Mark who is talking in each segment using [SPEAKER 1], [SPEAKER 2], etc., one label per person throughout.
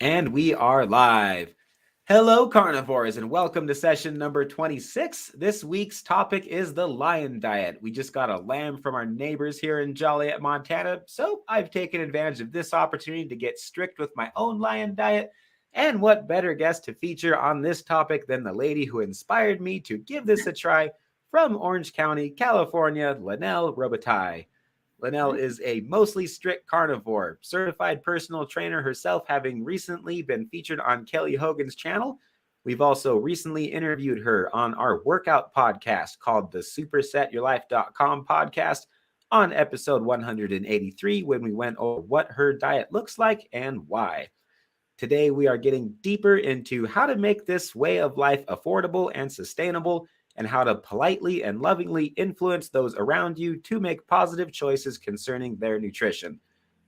[SPEAKER 1] And we are live. Hello, carnivores, and welcome to session number 26. This week's topic is the lion diet. We just got a lamb from our neighbors here in Joliet, Montana, so I've taken advantage of this opportunity to get strict with my own lion diet. And what better guest to feature on this topic than the lady who inspired me to give this a try from Orange County, California, Lynell Robitaille. Lynell is a mostly strict carnivore, certified personal trainer herself, having recently been featured on Kelly Hogan's channel. We've also recently interviewed her on our workout podcast called the supersetyourlife.com podcast on episode 183 when we went over what her diet looks like and why. Today, we are getting deeper into how to make this way of life affordable and sustainable, and how to politely and lovingly influence those around you to make positive choices concerning their nutrition.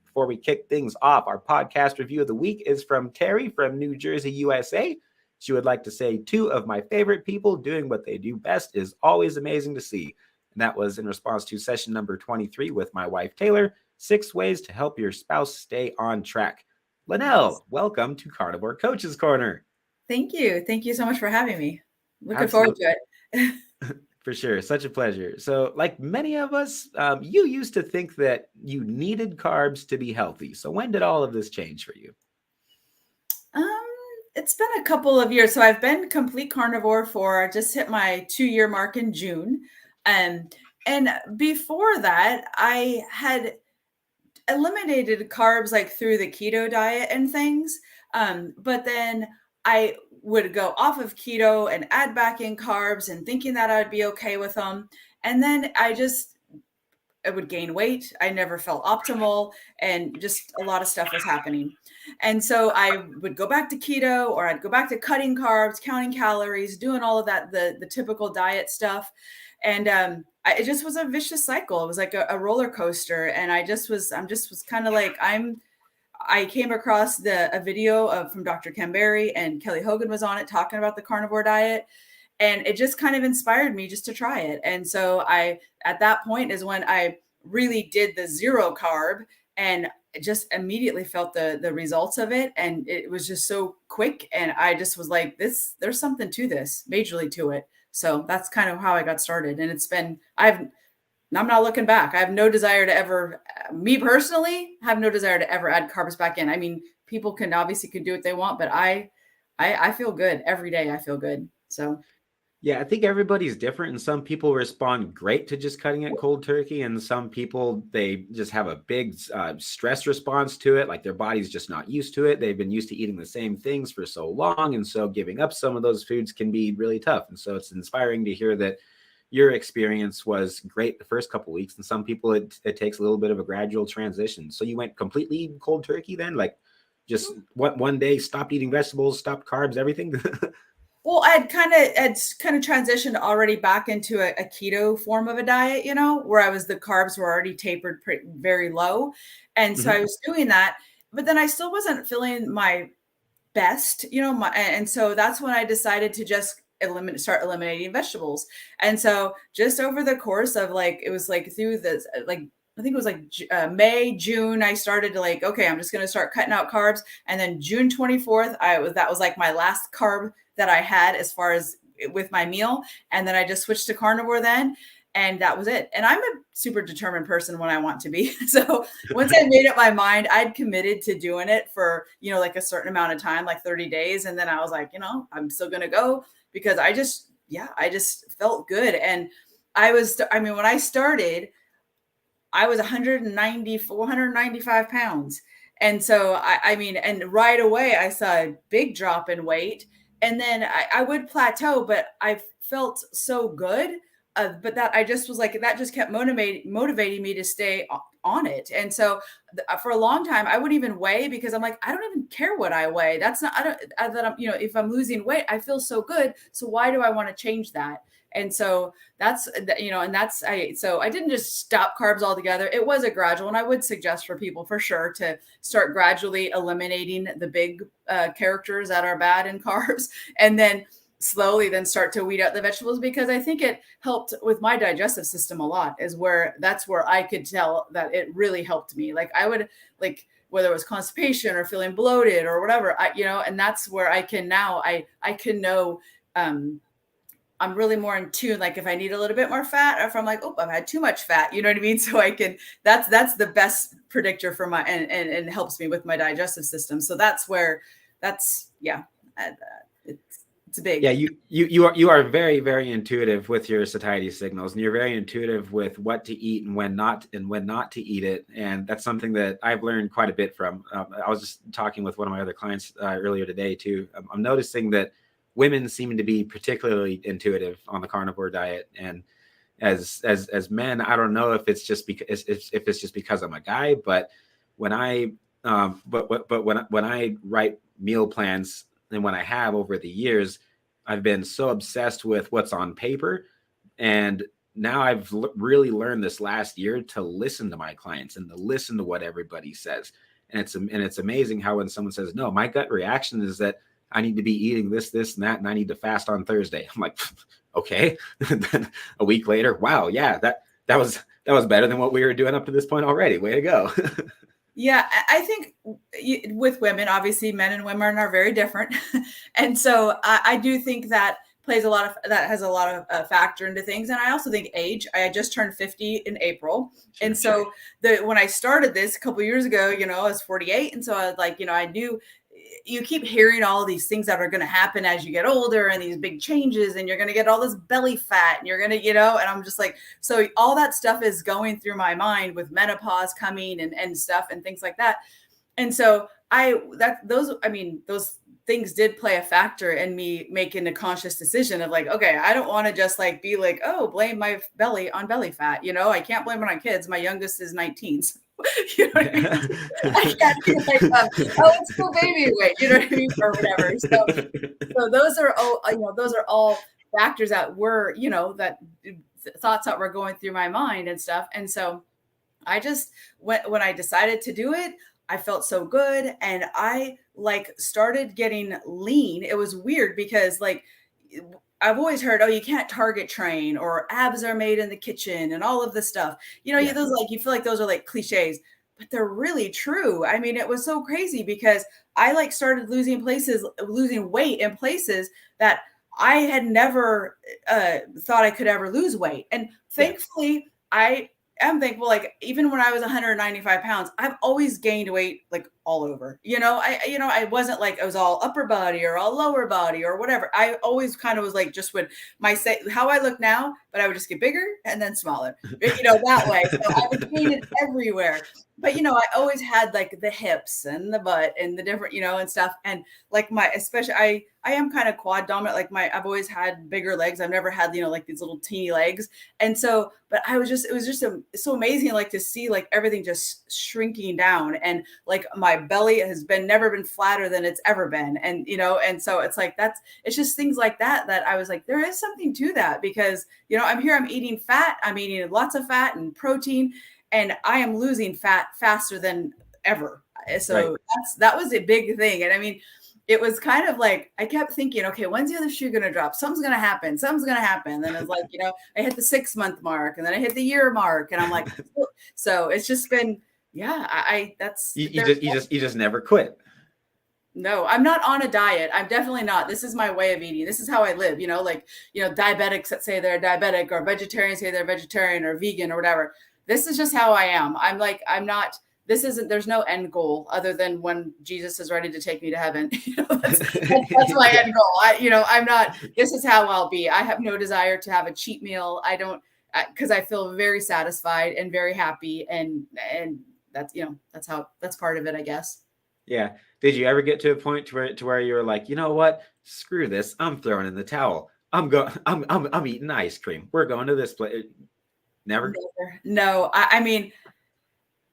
[SPEAKER 1] Before we kick things off, our podcast review of the week is from Terry from New Jersey, USA. She would like to say, two of my favorite people doing what they do best is always amazing to see. And that was in response to session number 23 with my wife, Taylor, 6 ways to help your spouse stay on track. Lynell, welcome to Carnivore Coaches Corner.
[SPEAKER 2] Thank you. Thank you so much for having me. Looking forward to it.
[SPEAKER 1] For sure. Such a pleasure. So like many of us, you used to think that you needed carbs to be healthy. So when did all of this change for you?
[SPEAKER 2] It's been a couple of years. So I've been complete carnivore for just hit my 2-year mark in June. And before that, I had eliminated carbs like through the keto diet and things. But then I would go off of keto and add back in carbs and thinking that I'd be okay with them. And then I would gain weight. I never felt optimal and just a lot of stuff was happening. And so I would go back to keto, or I'd go back to cutting carbs, counting calories, doing all of that, the typical diet stuff. And it just was a vicious cycle. It was like a roller coaster. And I'm just was kind of like, I came across a video from Dr. Ken Berry, and Kelly Hogan was on it talking about the carnivore diet. And it just kind of inspired me just to try it. And so at that point is when I really did the 0 carb and just immediately felt the results of it. And it was just so quick. And I just was like, there's something to this, majorly to it. So that's kind of how I got started. And I'm not looking back. I have no desire to ever, me personally, have no desire to ever add carbs back in. I mean, people can do what they want, but I feel good every day. I feel good. So.
[SPEAKER 1] Yeah, I think everybody's different, and some people respond great to just cutting it cold turkey, and some people, they just have a big stress response to it, like their body's just not used to it. They've been used to eating the same things for so long, and so giving up some of those foods can be really tough. And so it's inspiring to hear that your experience was great the first couple of weeks, and some people it takes a little bit of a gradual transition. So you went completely cold turkey then, like just one day stopped eating vegetables, stopped carbs, everything?
[SPEAKER 2] Well, I'd kind of transitioned already back into a keto form of a diet, where the carbs were already tapered very low. And so I was doing that, but then I still wasn't feeling my best, and so that's when I decided to just start eliminating vegetables. And so just over the course of it was through this, I think it was May, June, I started to okay, I'm just going to start cutting out carbs. And then June 24th, that was my last carb that I had as far as with my meal. And then I just switched to carnivore then. And that was it. And I'm a super determined person when I want to be. So once I made up my mind, I'd committed to doing it for, a certain amount of time, like 30 days. And then I was like, I'm still going to go because I just felt good. And when I started, I was 195 pounds. And so, and right away I saw a big drop in weight. And then I would plateau, but I felt so good. But that I just was that just kept motivating me to stay on it. And so for a long time, I wouldn't even weigh because I'm I don't even care what I weigh. That's not, if I'm losing weight, I feel so good. So why do I want to change that? And so that's, so I didn't just stop carbs altogether. It was a gradual, and I would suggest for people for sure to start gradually eliminating the big characters that are bad in carbs, and then slowly then start to weed out the vegetables, because I think it helped with my digestive system a lot, that's where I could tell that it really helped me. I would whether it was constipation or feeling bloated or whatever, and that's where I can now, I can know, I'm really more in tune. Like if I need a little bit more fat, or if I'm like, oh, I've had too much fat, you know what I mean? So I can, that's the best predictor for my, and helps me with my digestive system. So it's big.
[SPEAKER 1] Yeah, you are very, very intuitive with your satiety signals, and you're very intuitive with what to eat and when not to eat it. And that's something that I've learned quite a bit from. I was just talking with one of my other clients earlier today too. I'm noticing that women seem to be particularly intuitive on the carnivore diet, and as men, I don't know if it's just because I'm a guy, but when I when I write meal plans, and when I have over the years, I've been so obsessed with what's on paper, and now I've really learned this last year to listen to my clients and to listen to what everybody says. And it's amazing how when someone says, no, my gut reaction is that I need to be eating this, and that, and I need to fast on Thursday. I'm like, okay. Then a week later, wow, yeah, that was better than what we were doing up to this point already. Way to go.
[SPEAKER 2] Yeah, I think with women, obviously men and women are very different. And so I do think that has a lot of factor into things. And I also think age. I just turned 50 in April. Sure, and so when I started this a couple of years ago, I was 48. And so I was like, I knew you keep hearing all these things that are going to happen as you get older, and these big changes, and you're going to get all this belly fat, and you're going to, and I'm just like, so all that stuff is going through my mind with menopause coming and stuff and things like that. And so those things did play a factor in me making a conscious decision of like, okay, I don't want to just like be like, oh, blame my belly on belly fat. I can't blame it on kids. My youngest is 19. So, you know what I mean? I can't be like, oh, it's cool baby weight, you know what I mean? Or whatever. So those are all factors that were, that thoughts that were going through my mind and stuff. And so I just, when I decided to do it, I felt so good. And I started getting lean. It was weird because I've always heard, oh, you can't target train, or abs are made in the kitchen, and all of this stuff. Those you feel like those are like cliches, but they're really true. I mean, it was so crazy because I started losing weight in places that I had never thought I could ever lose weight. And thankfully, I am thankful. Even when I was 195 pounds, I've always gained weight all over. I wasn't I was all upper body or all lower body or whatever. I always kind of was just when how I look now, but I would just get bigger and then smaller, that way. So I would gain it everywhere. But, I always had the hips and the butt and the different, and stuff. And especially I am kind of quad dominant. I've always had bigger legs. I've never had, these little teeny legs. And so, but it was just so amazing, to see everything just shrinking down, and my belly has never been flatter than it's ever been. And, and so it's it's just things like that I was like, there is something to that, because, I'm eating fat. I'm eating lots of fat and protein, and I am losing fat faster than ever. So that was a big thing. And I mean, it was kind of I kept thinking, okay, when's the other shoe going to drop? Something's going to happen. And then it's I hit the 6-month mark, and then I hit the year mark, and I'm like, so it's just been, you
[SPEAKER 1] just never quit.
[SPEAKER 2] No, I'm not on a diet. I'm definitely not. This is my way of eating. This is how I live, diabetics that say they're diabetic, or vegetarians say they're vegetarian or vegan or whatever. This is just how I am. I'm not, there's no end goal other than when Jesus is ready to take me to heaven. That's my end goal. I'm not, this is how I'll be. I have no desire to have a cheat meal. I don't, because I feel very satisfied and very happy. And that's, that's part of it, I guess.
[SPEAKER 1] Yeah. Did you ever get to a point to where you were like, you know what? Screw this. I'm throwing in the towel. I'm eating ice cream. We're going to this place. Never.
[SPEAKER 2] No. I mean,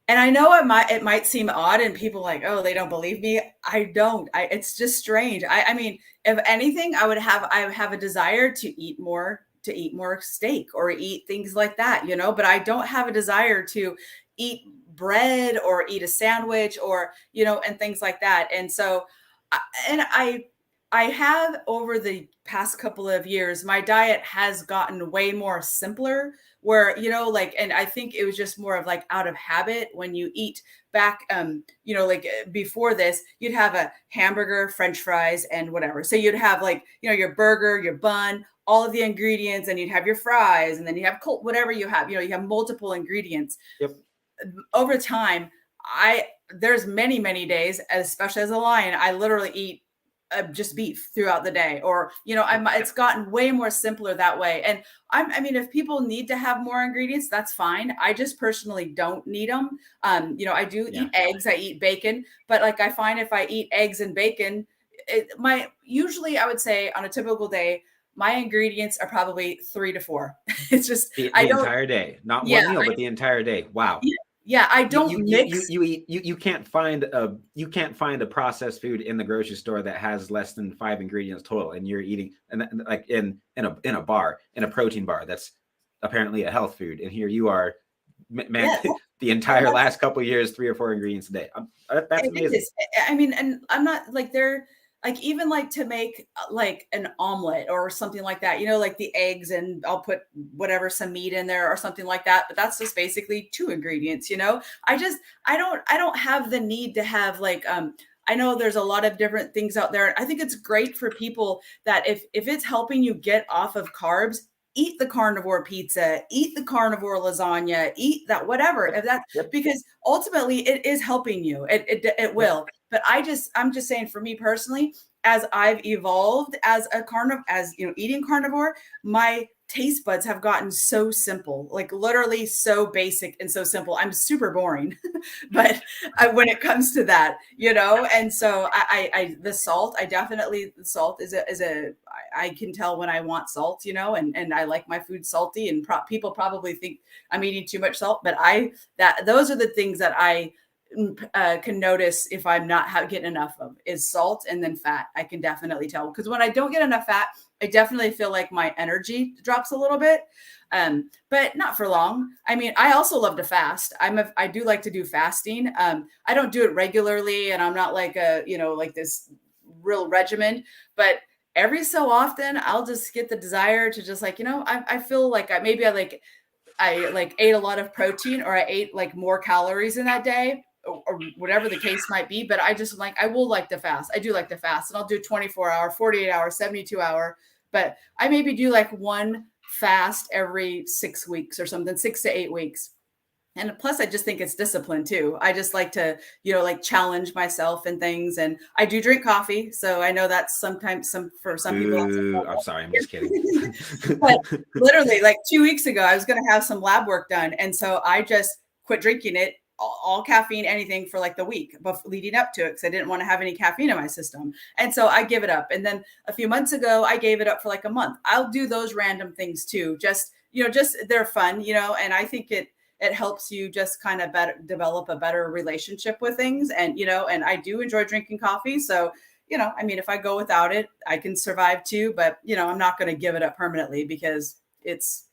[SPEAKER 2] and I know it might seem odd, and people oh, they don't believe me. I don't. It's just strange. I mean, if anything, I would have a desire to eat more steak or eat things like that, but I don't have a desire to eat bread or eat a sandwich or, and things like that. And so, I have over the past couple of years, my diet has gotten way more simpler where, like, and I think it was just more of like out of habit when you eat back, like before this, you'd have a hamburger, French fries, and whatever. So you'd have like, your burger, your bun, all of the ingredients, and you'd have your fries, and then you have whatever you have, you have multiple ingredients.
[SPEAKER 1] Yep.
[SPEAKER 2] Over time, there's many days, especially as a lion, I literally eat just beef throughout the day, or it's gotten way more simpler that way. And I mean, if people need to have more ingredients, that's fine. I just personally don't need them. I do eat eggs, I eat bacon, but like I find if I eat eggs and bacon, usually I would say on a typical day, my ingredients are probably 3 to 4. It's just
[SPEAKER 1] the entire day, not one meal, but the entire day. Wow.
[SPEAKER 2] Yeah, I don't mix.
[SPEAKER 1] You can't find a processed food in the grocery store that has less than 5 ingredients total, and you're eating like in a bar, in a protein bar that's apparently a health food, and here you are, man, the entire last couple of years, 3 or 4 ingredients a day. That's amazing.
[SPEAKER 2] I mean, and I'm not like they're. Like even like to make like an omelet or something like that, like the eggs, and I'll put whatever, some meat in there or something like that. But that's just basically 2 ingredients, I don't have the need to have like, I know there's a lot of different things out there. I think it's great for people that if it's helping you get off of carbs, eat the carnivore pizza, eat the carnivore lasagna, eat that, whatever. If that, because ultimately it is helping you. It will. But I'm just saying, for me personally, as I've evolved as a eating carnivore, my taste buds have gotten so simple, like literally so basic and so simple. I'm super boring, but when it comes to that, and so the salt, the salt I can tell when I want salt, and I like my food salty, and people probably think I'm eating too much salt, but those are the things that I can notice if I'm not getting enough of, is salt, and then fat. I can definitely tell, because when I don't get enough fat, I definitely feel like my energy drops a little bit, but not for long. I mean, I also love to fast. I do like to do fasting. I don't do it regularly, and I'm not like like this real regimen, but every so often I'll just get the desire to just like, I feel like I ate a lot of protein, or I ate like more calories in that day, or whatever the case might be. But I will like to fast. I do like to fast, and I'll do 24-hour, 48-hour, 72-hour, but I maybe do like one fast every 6 weeks or something, 6 to 8 weeks. And plus, I just think it's discipline too. I just like to, like challenge myself and things. And I do drink coffee, so I know that's sometimes for some people.
[SPEAKER 1] I'm sorry, I'm just kidding.
[SPEAKER 2] But literally, like 2 weeks ago, I was going to have some lab work done, and so I just quit drinking it, all caffeine, anything, for like the week leading up to it, because I didn't want to have any caffeine in my system. And so I give it up. And then a few months ago, I gave it up for like a month. I'll do those random things too. Just they're fun, and I think it helps you just kind of develop a better relationship with things. And, and I do enjoy drinking coffee. So, I mean, if I go without it, I can survive too, but, I'm not going to give it up permanently, because it's,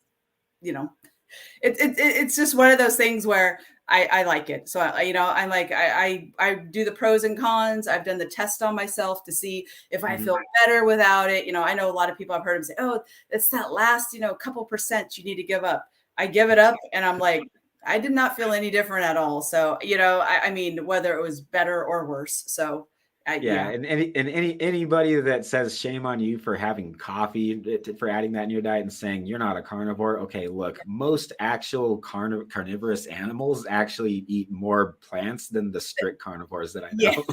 [SPEAKER 2] it's just one of those things where I like it. So, I'm like, I do the pros and cons. I've done the test on myself to see if I feel better without it. I know a lot of people, I've heard them say, oh, it's that last, couple percent you need to give up. I give it up, and I'm like, I did not feel any different at all. So, I mean, whether it was better or worse. So,
[SPEAKER 1] and anybody that says shame on you for having coffee, for adding that in your diet and saying you're not a carnivore. Okay, look, most actual carnivorous animals actually eat more plants than the strict carnivores that I know.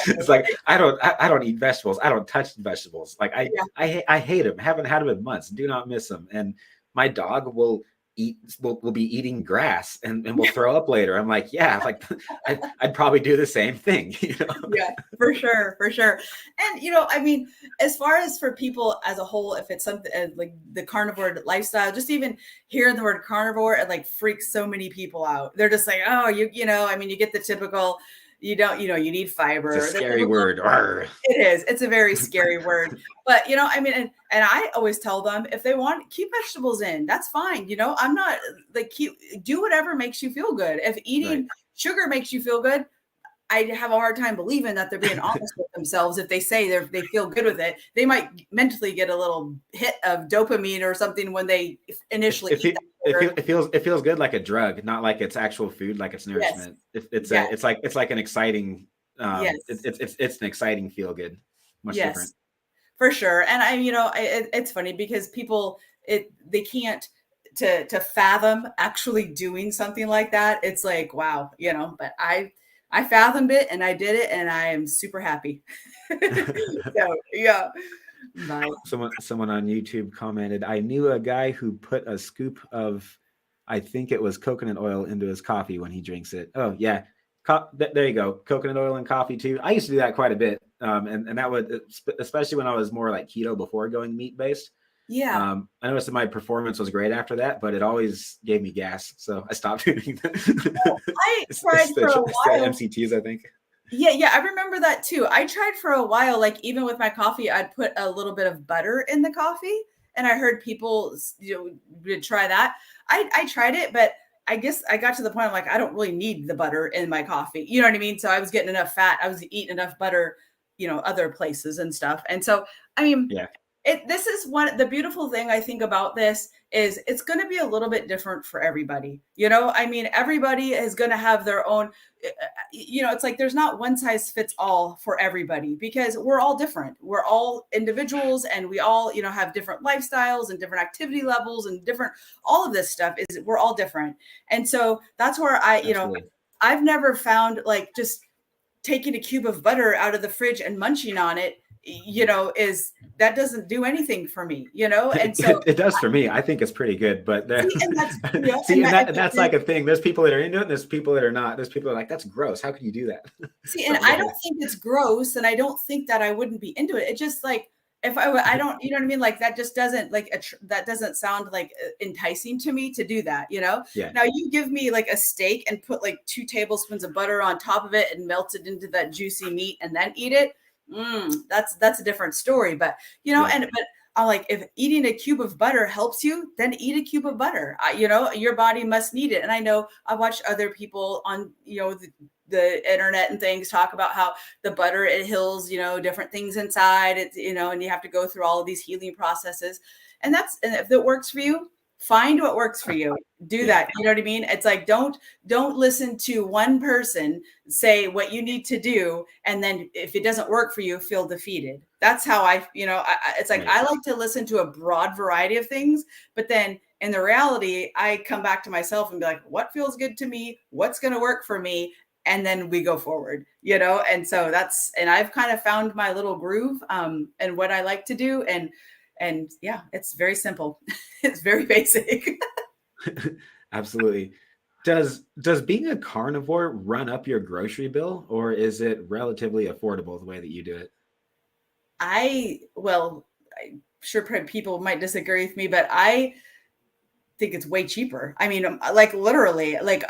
[SPEAKER 1] It's like I don't eat vegetables. I don't touch vegetables. Like I hate them. Haven't had them in months. Do not miss them. And my dog will be eating grass and will throw up later. I'm like, I'd probably do the same thing.
[SPEAKER 2] Yeah, for sure. And I mean, as far as for people as a whole, if it's something like the carnivore lifestyle, just even hearing the word carnivore, it like freaks so many people out. They're just like, oh, I mean, you get the typical, you need fiber.
[SPEAKER 1] It's a scary word.
[SPEAKER 2] It is. It's a very scary word. But, I mean, and I always tell them, if they want, keep vegetables in, that's fine. I'm not like, do whatever makes you feel good. If eating sugar makes you feel good, I have a hard time believing that they're being honest with themselves. If they say they feel good with it, they might mentally get a little hit of dopamine or something when they initially eat that.
[SPEAKER 1] It feels good, like a drug, not like it's actual food, like it's nourishment.
[SPEAKER 2] Yes.
[SPEAKER 1] It's like an exciting,
[SPEAKER 2] yes.
[SPEAKER 1] It's an exciting feel good, much different.
[SPEAKER 2] For sure. And it's funny because people, they can't to fathom actually doing something like that. It's like, wow, but I fathomed it and I did it and I am super happy. So yeah.
[SPEAKER 1] Right. Someone on YouTube commented, I knew a guy who put a scoop of, I think it was coconut oil, into his coffee when he drinks it. Oh yeah. There you go. Coconut oil and coffee too. I used to do that quite a bit. And that would, especially when I was more like keto before going meat based.
[SPEAKER 2] Yeah.
[SPEAKER 1] I noticed that my performance was great after that, but it always gave me gas. So I stopped doing that.
[SPEAKER 2] Well, I tried for a while.
[SPEAKER 1] MCTs, I think.
[SPEAKER 2] Yeah, I remember that too. I tried for a while, like even with my coffee, I'd put a little bit of butter in the coffee, and I heard people, would try that. I tried it, but I guess I got to the point I'm like, I don't really need the butter in my coffee. You know what I mean? So I was getting enough fat. I was eating enough butter, other places and stuff. And so, I mean,
[SPEAKER 1] yeah.
[SPEAKER 2] This is the beautiful thing I think about this is it's going to be a little bit different for everybody. I mean, everybody is going to have their own, it's like there's not one size fits all for everybody because we're all different. We're all individuals and we all, have different lifestyles and different activity levels and all of this stuff is we're all different. And so that's where I've never found like just taking a cube of butter out of the fridge and munching on it, is that doesn't do anything for me, and so
[SPEAKER 1] it does for me. I think it's pretty good, but that's like a thing. There's people that are into it and there's people that are not. There's people that are like, that's gross. How can you do that?
[SPEAKER 2] And I don't think it's gross and I don't think that I wouldn't be into it. It's just like, if I don't, you know what I mean? Like that just doesn't that doesn't sound like enticing to me to do that, Yeah. Now you give me like a steak and put like 2 tablespoons of butter on top of it and melt it into that juicy meat and then eat it. That's a different story, but but I'm like, if eating a cube of butter helps you, then eat a cube of butter. Your body must need it. And I know I watched other people on, the internet and things talk about how the butter, it heals, different things inside. It's, and you have to go through all of these healing processes. And if it works for you, find what works for you. Do that. You know what I mean? It's like, don't listen to one person say what you need to do. And then if it doesn't work for you, feel defeated. That's how it's like, I like to listen to a broad variety of things, but then in the reality, I come back to myself and be like, what feels good to me? What's going to work for me? And then we go forward, And so and I've kind of found my little groove, and what I like to do. And yeah, it's very simple. It's very basic.
[SPEAKER 1] Absolutely. Does being a carnivore run up your grocery bill, or is it relatively affordable the way that you do it?
[SPEAKER 2] I'm sure people might disagree with me, but I think it's way cheaper. I mean, like literally, like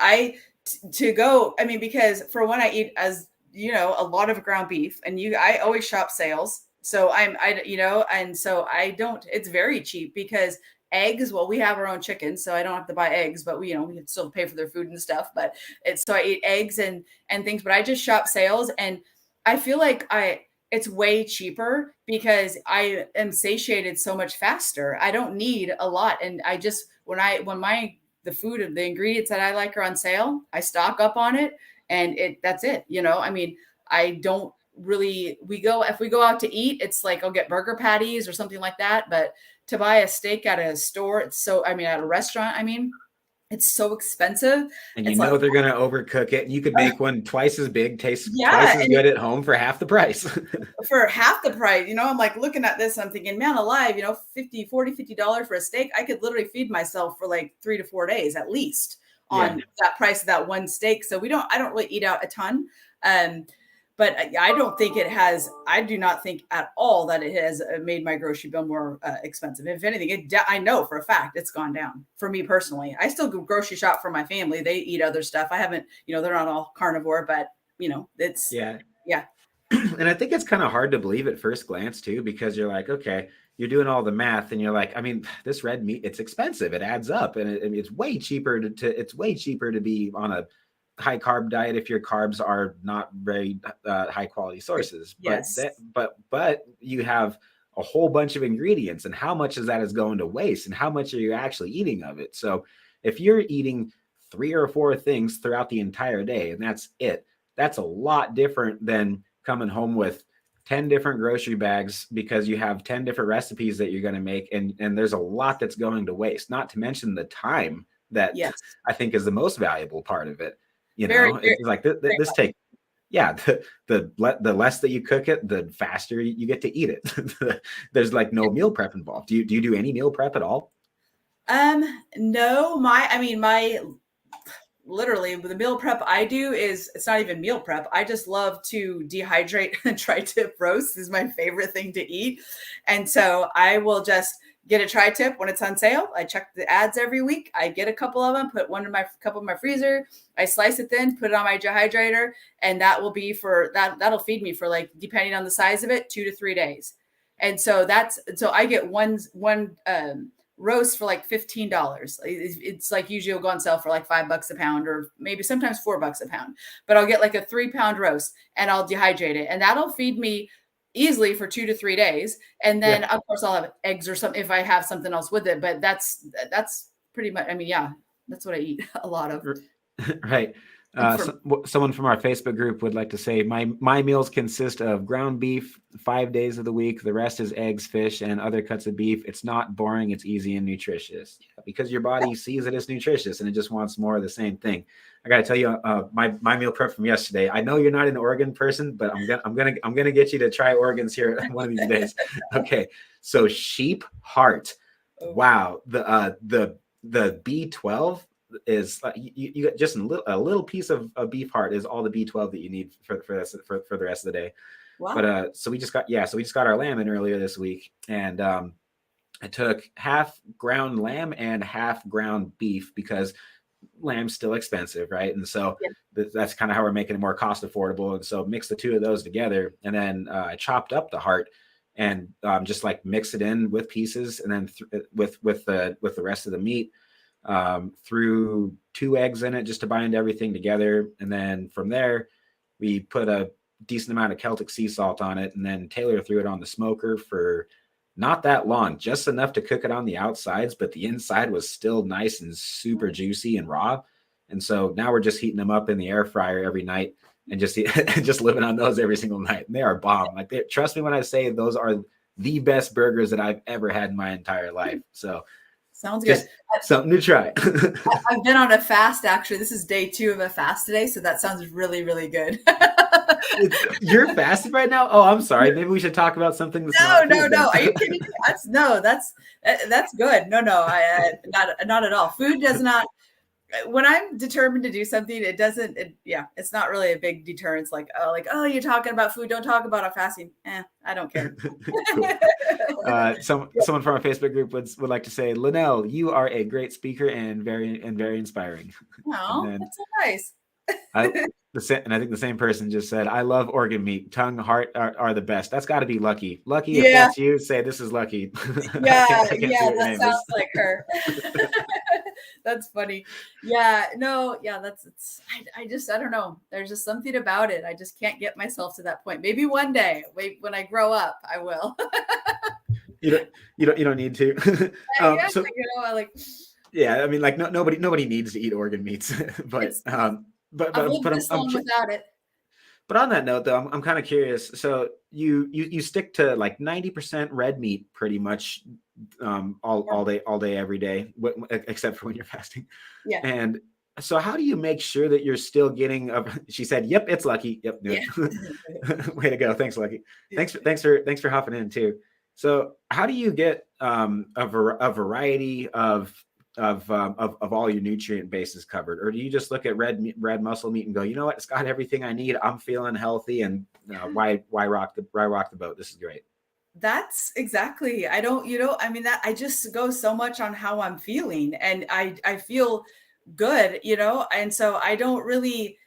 [SPEAKER 2] because for one, I eat, as a lot of ground beef, and I always shop sales. So and so I don't, it's very cheap because eggs, well, we have our own chickens, so I don't have to buy eggs, but we have to still pay for their food and stuff. But so I eat eggs and things, but I just shop sales, and I feel like it's way cheaper because I am satiated so much faster. I don't need a lot. And I just, the food and the ingredients that I like are on sale, I stock up on it, and that's it. I mean, I don't really, if we go out to eat, it's like I'll get burger patties or something like that. But to buy a steak at a store, at a restaurant, it's so expensive.
[SPEAKER 1] And they're going to overcook it. And you could make one twice as big, taste twice as good at home for half the price.
[SPEAKER 2] For half the price, I'm like looking at this, I'm thinking, man alive, $50 for a steak. I could literally feed myself for like 3 to 4 days at least on that price of that one steak. So I don't really eat out a ton. But I do not think at all that it has made my grocery bill more expensive. If anything, I know for a fact it's gone down for me personally. I still go grocery shop for my family. They eat other stuff. I haven't, they're not all carnivore, but it's. Yeah.
[SPEAKER 1] And I think it's kind of hard to believe at first glance too, because you're like, okay, you're doing all the math and you're like, this red meat, it's expensive. It adds up, and it's way cheaper to be on a high carb diet if your carbs are not very high quality sources.
[SPEAKER 2] Yes.
[SPEAKER 1] But you have a whole bunch of ingredients, and how much of that is going to waste, and how much are you actually eating of it? So if you're eating 3 or 4 things throughout the entire day, and that's it, that's a lot different than coming home with 10 different grocery bags because you have 10 different recipes that you're going to make. And there's a lot that's going to waste, not to mention the time that I think is the most valuable part of it. It's like this take, the less that you cook it, the faster you get to eat it. There's like no meal prep involved. Do you do any meal prep at all?
[SPEAKER 2] No, literally the meal prep I do it's not even meal prep. I just love to dehydrate and tri-tip roast is my favorite thing to eat. And so I will just get a tri-tip when it's on sale. I check the ads every week. I get a couple of them, put couple in my freezer. I slice it thin, put it on my dehydrator, and that will be that'll feed me for, like, depending on the size of it, 2 to 3 days. And so I get one roast for like $15. It's like usually will go on sale for like $5 a pound, or maybe sometimes $4 a pound, but I'll get like a 3-pound roast and I'll dehydrate it, and that'll feed me easily for 2 to 3 days. And then of course I'll have eggs or something if I have something else with it, but that's pretty much, that's what I eat a lot of.
[SPEAKER 1] Right. Someone from our Facebook group would like to say my meals consist of ground beef 5 days of the week. The rest is eggs, fish, and other cuts of beef. It's not boring. It's easy and nutritious. Because your body sees it as nutritious and it just wants more of the same thing. I got to tell you, my meal prep from yesterday. I know you're not an organ person, but I'm gonna get you to try organs here one of these days. Okay, so sheep heart. Wow, the B12. Is you get just a little piece of beef heart is all the B12 that you need for the rest of the day. Wow. But so we just got our lamb in earlier this week, and I took half ground lamb and half ground beef because lamb's still expensive, right? And so that's kind of how we're making it more cost affordable. And so mix the two of those together, and then I chopped up the heart and just like mix it in with pieces, and then with the rest of the meat. Threw 2 eggs in it just to bind everything together. And then from there, we put a decent amount of Celtic sea salt on it. And then Taylor threw it on the smoker for not that long, just enough to cook it on the outsides, but the inside was still nice and super juicy and raw. And so now we're just heating them up in the air fryer every night and just living on those every single night. And they are bomb. Like, trust me when I say those are the best burgers that I've ever had in my entire life. So
[SPEAKER 2] sounds good.
[SPEAKER 1] Something to try.
[SPEAKER 2] I've been on a fast, actually. This is day 2 of a fast today, so that sounds really, really good.
[SPEAKER 1] You're fasting right now? Oh, I'm sorry. Maybe we should talk about something that's
[SPEAKER 2] no. Are you kidding me? That's good. No, not at all. Food does not. When I'm determined to do something, it's not really a big deterrence. Like, oh, you're talking about food. Don't talk about fasting. I don't care.
[SPEAKER 1] Someone from our Facebook group would like to say, Lynell, you are a great speaker and very inspiring.
[SPEAKER 2] Oh, that's so nice.
[SPEAKER 1] And I think the same person just said, I love organ meat. Tongue, heart are the best. That's got to be Lucky. Lucky, if that's you, say this is Lucky.
[SPEAKER 2] That sounds like her. That's funny. I don't know. There's just something about it. I just can't get myself to that point. Maybe one day, when I grow up, I will.
[SPEAKER 1] You don't need to. Nobody needs to eat organ meats, but
[SPEAKER 2] I'm without it.
[SPEAKER 1] But on that note, though, I'm kind of curious. So you stick to like 90% red meat pretty much all day, every day, except for when you're fasting.
[SPEAKER 2] Yeah.
[SPEAKER 1] And so how do you make sure that you're still getting she said, yep, it's Lucky. Yep. Yeah. Way to go. Thanks, Lucky. Thanks for hopping in too. So how do you get a variety of all your nutrient bases covered, or do you just look at red muscle meat and go, you know what, it's got everything I need, I'm feeling healthy, and why rock the boat, this is great?
[SPEAKER 2] That's exactly, I just go so much on how I'm feeling, and I feel good, and so I don't really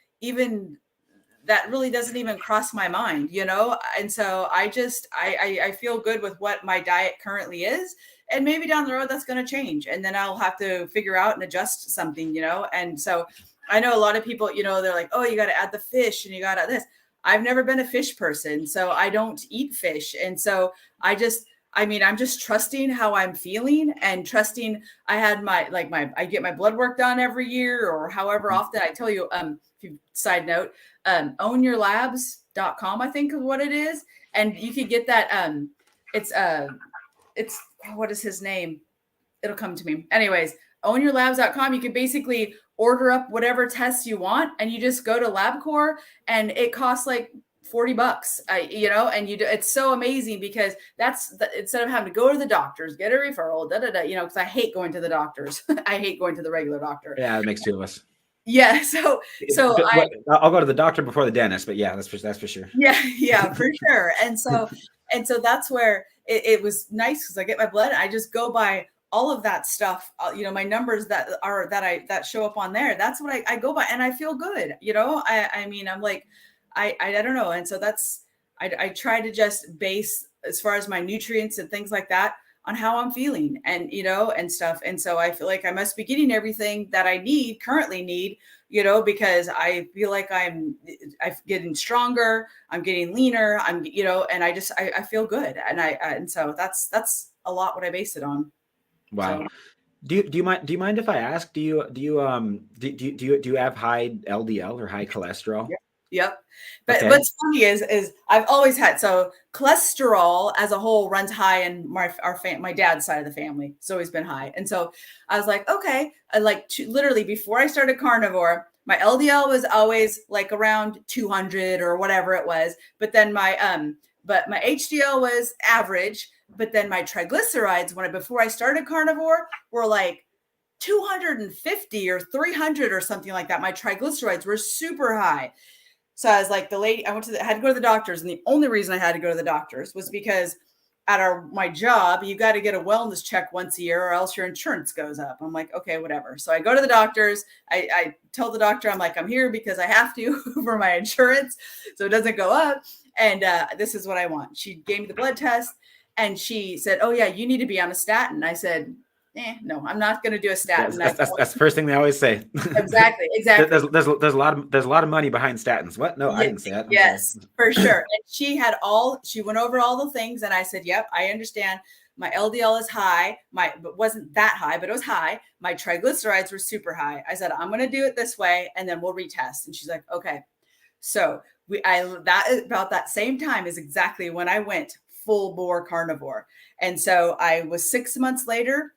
[SPEAKER 2] that really doesn't even cross my mind, and so I feel good with what my diet currently is. And maybe down the road that's going to change, and then I'll have to figure out and adjust something, and so I know a lot of people, they're like, oh, you got to add the fish and you got to this. I've never been a fish person, so I don't eat fish. And so I'm just trusting how I'm feeling and trusting. I had I get my blood work done every year or however often. I tell you, side note, ownyourlabs.com, I think is what it is. And you can get that. It's what is his name? It'll come to me. Anyways, ownyourlabs.com. You can basically order up whatever tests you want, and you just go to LabCorp, and it costs like $40, and it's so amazing because instead of having to go to the doctors, get a referral, because I hate going to the doctors. I hate going to the regular doctor.
[SPEAKER 1] Yeah, it makes two of us.
[SPEAKER 2] Yeah. So
[SPEAKER 1] I'll go to the doctor before the dentist, but yeah, that's for sure.
[SPEAKER 2] Yeah, for sure. And so that's where it was nice because I get my blood. I just go by all of that stuff, my numbers that show up on there. That's what I go by, and I feel good. I'm like, I don't know. And so I try to just base as far as my nutrients and things like that on how I'm feeling and, and stuff. And so I feel like I must be getting everything that I currently need, because I feel like I'm getting stronger, I'm getting leaner, and I feel good. And so that's a lot what I base it on.
[SPEAKER 1] Wow.
[SPEAKER 2] So,
[SPEAKER 1] Do you mind if I ask, do you have high LDL or high cholesterol?
[SPEAKER 2] Yep. But okay. What's funny is I've always had, so cholesterol as a whole runs high in my dad's side of the family. It's always been high. And so I was like, okay, literally before I started carnivore, my LDL was always like around 200 or whatever it was. But then my HDL was average. But then my triglycerides, before I started carnivore, were like 250 or 300 or something like that. My triglycerides were super high. So I was like, I had to go to the doctors. And the only reason I had to go to the doctors was because at my job, you got to get a wellness check once a year or else your insurance goes up. I'm like, okay, whatever. So I go to the doctors. I tell the doctor, I'm like, I'm here because I have to for my insurance. So it doesn't go up. And this is what I want. She gave me the blood test. And she said, oh, yeah, you need to be on a statin. I said, no, I'm not going to do a statin.
[SPEAKER 1] That's the first thing they always say.
[SPEAKER 2] Exactly. There's
[SPEAKER 1] a lot of money behind statins. What? No, I didn't say that.
[SPEAKER 2] Yes, for sure. And she went over all the things. And I said, yep, I understand. My LDL is high. But wasn't that high, but it was high. My triglycerides were super high. I said, I'm going to do it this way, and then we'll retest. And she's like, okay. So about that same time is exactly when I went full bore carnivore. And so I was 6 months later,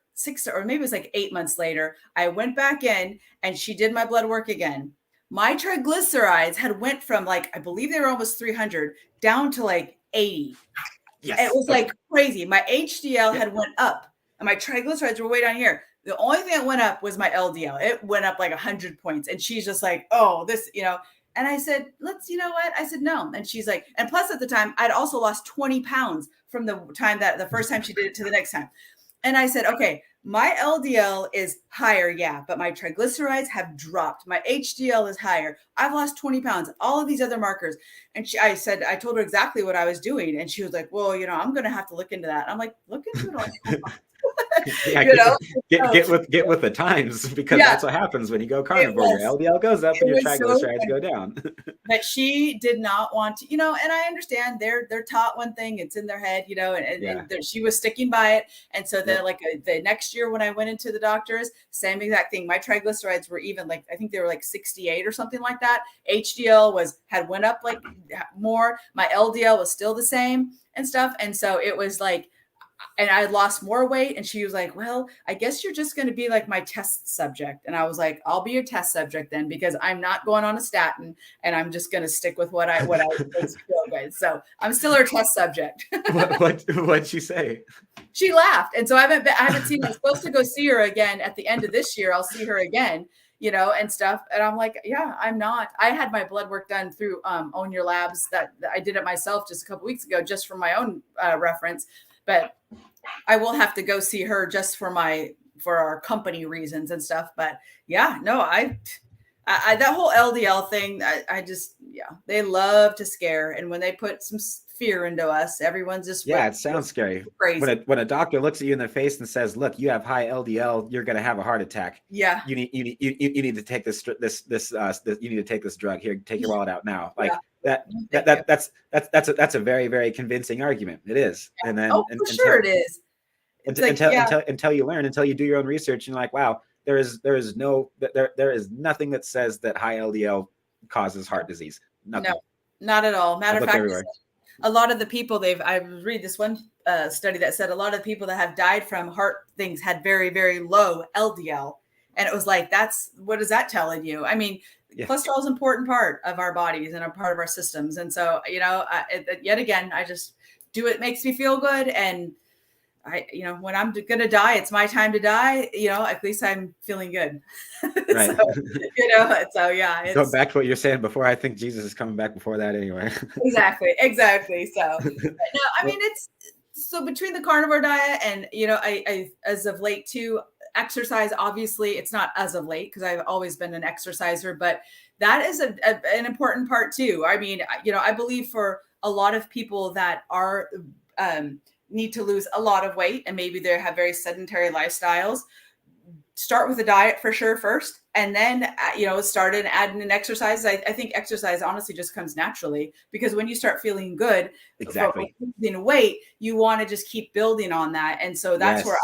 [SPEAKER 2] or maybe it was like 8 months later, I went back in and she did my blood work again. My triglycerides had went from I believe they were almost 300 down to 80. Yes. It was crazy. My HDL had went up and my triglycerides were way down here. The only thing that went up was my LDL. It went up 100 points. And she's just like, oh, this, And I said, I said, no. And she's like, and plus at the time, I'd also lost 20 pounds from the first time she did it to the next time. And I said, okay, my LDL is higher. Yeah. But my triglycerides have dropped. My HDL is higher. I've lost 20 pounds, all of these other markers. And I told her exactly what I was doing. And she was like, well, I'm going to have to look into that. I'm like, look into it all.
[SPEAKER 1] Yeah, get with the times, because that's what happens when you go carnivore. Your LDL goes up and your triglycerides go down.
[SPEAKER 2] But she did not want to, and I understand they're taught one thing, it's in their head, and she was sticking by it. And so then the next year when I went into the doctors, same exact thing. My triglycerides were even I think they were 68 or something like that. HDL had went up more. My LDL was still the same and stuff. And so it was and I lost more weight. And she was like, well, I guess you're just going to be my test subject. And I was like, I'll be your test subject then, because I'm not going on a statin and I'm just going to stick with what I feel good. So I'm still her test subject.
[SPEAKER 1] What'd she say?
[SPEAKER 2] She laughed. And so I haven't seen, I'm supposed to go see her again at the end of this year. I'll see her again, and stuff. And I'm like, yeah, I'm not. I had my blood work done through Own Your Labs that I did it myself just a couple weeks ago, just for my own reference. But I will have to go see her just for our company reasons and stuff. But yeah, no, I that whole LDL thing, they love to scare. And when they put some fear into us. Everyone's just
[SPEAKER 1] Yeah, it sounds scary.
[SPEAKER 2] crazy.
[SPEAKER 1] When a doctor looks at you in the face and says, "Look, you have high LDL. You're going to have a heart attack.
[SPEAKER 2] Yeah.
[SPEAKER 1] You need to take this you need to take this drug. Here, take your wallet out now." Like that's a very, very convincing argument. It is. And then
[SPEAKER 2] for sure it is.
[SPEAKER 1] Until you learn, until you do your own research, and you're like, wow, there is nothing that says that high LDL causes heart disease. Nothing.
[SPEAKER 2] No, not at all. Matter of fact, a lot of the people I read this one study that said a lot of the people that have died from heart things had very, very low LDL. And it was like, what is that telling you? I mean, cholesterol is an important part of our bodies and a part of our systems. And so, yet again, I just do what makes me feel good. And when I'm going to die, it's my time to die. At least I'm feeling good.
[SPEAKER 1] Right.
[SPEAKER 2] So yeah.
[SPEAKER 1] Go back to what you're saying before. I think Jesus is coming back before that anyway.
[SPEAKER 2] Exactly. So, no, I mean, it's so between the carnivore diet and, I as of late too, exercise, obviously it's not as of late because I've always been an exerciser, but that is an important part too. I mean, I believe for a lot of people that are, need to lose a lot of weight and maybe they have very sedentary lifestyles, start with a diet for sure first, and then start adding in exercise. I think exercise honestly just comes naturally because when you start feeling good,
[SPEAKER 1] exactly,
[SPEAKER 2] losing weight, you want to just keep building on that. And so that's where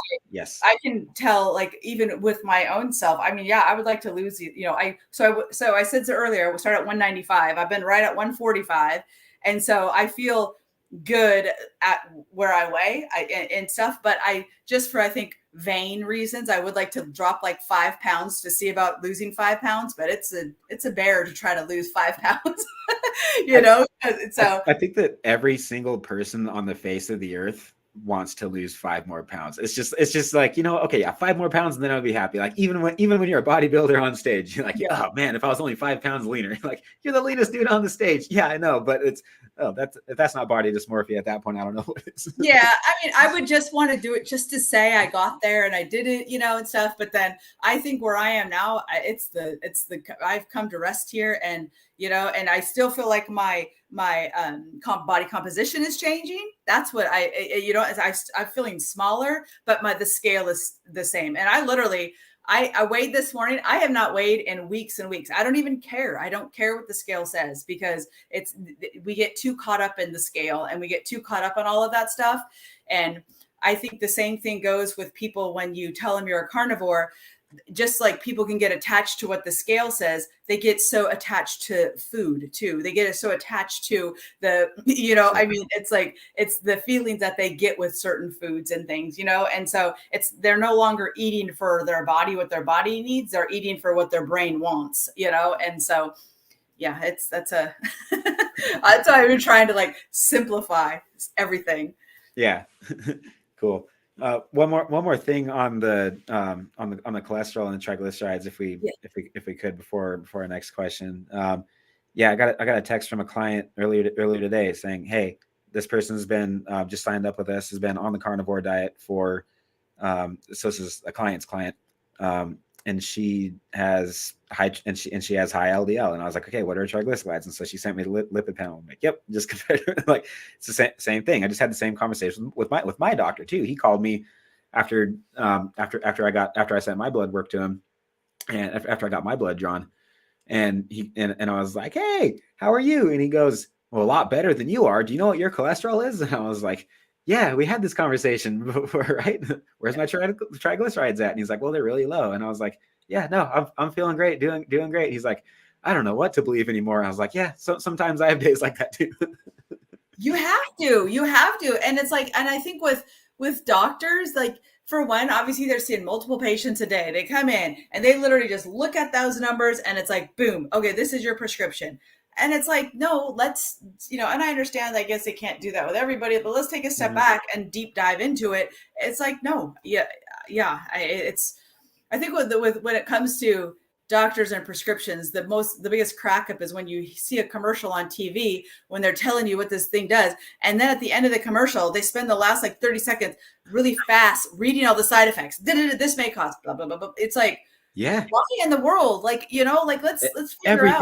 [SPEAKER 2] I can tell, like, even with my own self, I mean, I would like to lose, I said earlier, we'll start at 195. I've been right at 145. And so I feel good at where I weigh and stuff, but I think vain reasons, I would like to drop like 5 pounds to see about losing 5 pounds, but it's a bear to try to lose 5 pounds, So
[SPEAKER 1] I think that every single person on the face of the earth wants to lose 5 more pounds. It's just like, okay, 5 more pounds and then I'll be happy. Like even when you're a bodybuilder on stage, you're like, oh man, if I was only 5 pounds leaner, like you're the leanest dude on the stage. Yeah, I know, but if that's not body dysmorphia at that point, I don't know what it is.
[SPEAKER 2] Yeah, I mean, I would just want to do it just to say I got there and I did it, and stuff. But then I think where I am now, I've come to rest here, and and I still feel like my body composition is changing. That's what I'm feeling smaller, but the scale is the same. And I literally, I weighed this morning. I have not weighed in weeks and weeks. I don't even care. I don't care what the scale says because we get too caught up in the scale and we get too caught up on all of that stuff. And I think the same thing goes with people when you tell them you're a carnivore. Just like people can get attached to what the scale says, they get so attached to food too. They get so attached to the, I mean, it's the feelings that they get with certain foods and things, and so they're no longer eating for their body, what their body needs. They're eating for what their brain wants, and so, yeah, that's why I've been trying to like simplify everything.
[SPEAKER 1] Yeah. Cool. One more thing on the cholesterol and the triglycerides, if we could before our next question. I got a text from a client earlier today saying, hey, this person's been just signed up with us, has been on the carnivore diet for so this is a client's client, and she has high LDL, and I was like, okay, what are her triglycerides? And so she sent me the lipid panel. I'm like, yep, just compared. Like it's the same thing. I just had the same conversation with my doctor too. He called me after I sent my blood work to him, and after I got my blood drawn, and I was like, hey, how are you? And he goes, well, a lot better than you are. Do you know what your cholesterol is? And I was like, yeah, we had this conversation before, right? Where's my triglycerides at? And he's like, well, they're really low. And I was like, yeah, no, I'm feeling great, doing great. He's like, I don't know what to believe anymore. I was like, yeah, so sometimes I have days like that too.
[SPEAKER 2] You have to. And it's like, and I think with doctors, like for one, obviously they're seeing multiple patients a day. They come in and they literally just look at those numbers and it's like, boom, okay, this is your prescription. And it's like, no, let's, and I understand, I guess they can't do that with everybody, but let's take a step back and deep dive into it. It's like, no, I think when it comes to doctors and prescriptions, the biggest crack up is when you see a commercial on TV, when they're telling you what this thing does. And then at the end of the commercial, they spend the last like 30 seconds really fast reading all the side effects. This may cause blah, blah, blah, blah. It's like,
[SPEAKER 1] Yeah.
[SPEAKER 2] Why in the world? Like, like let's figure out.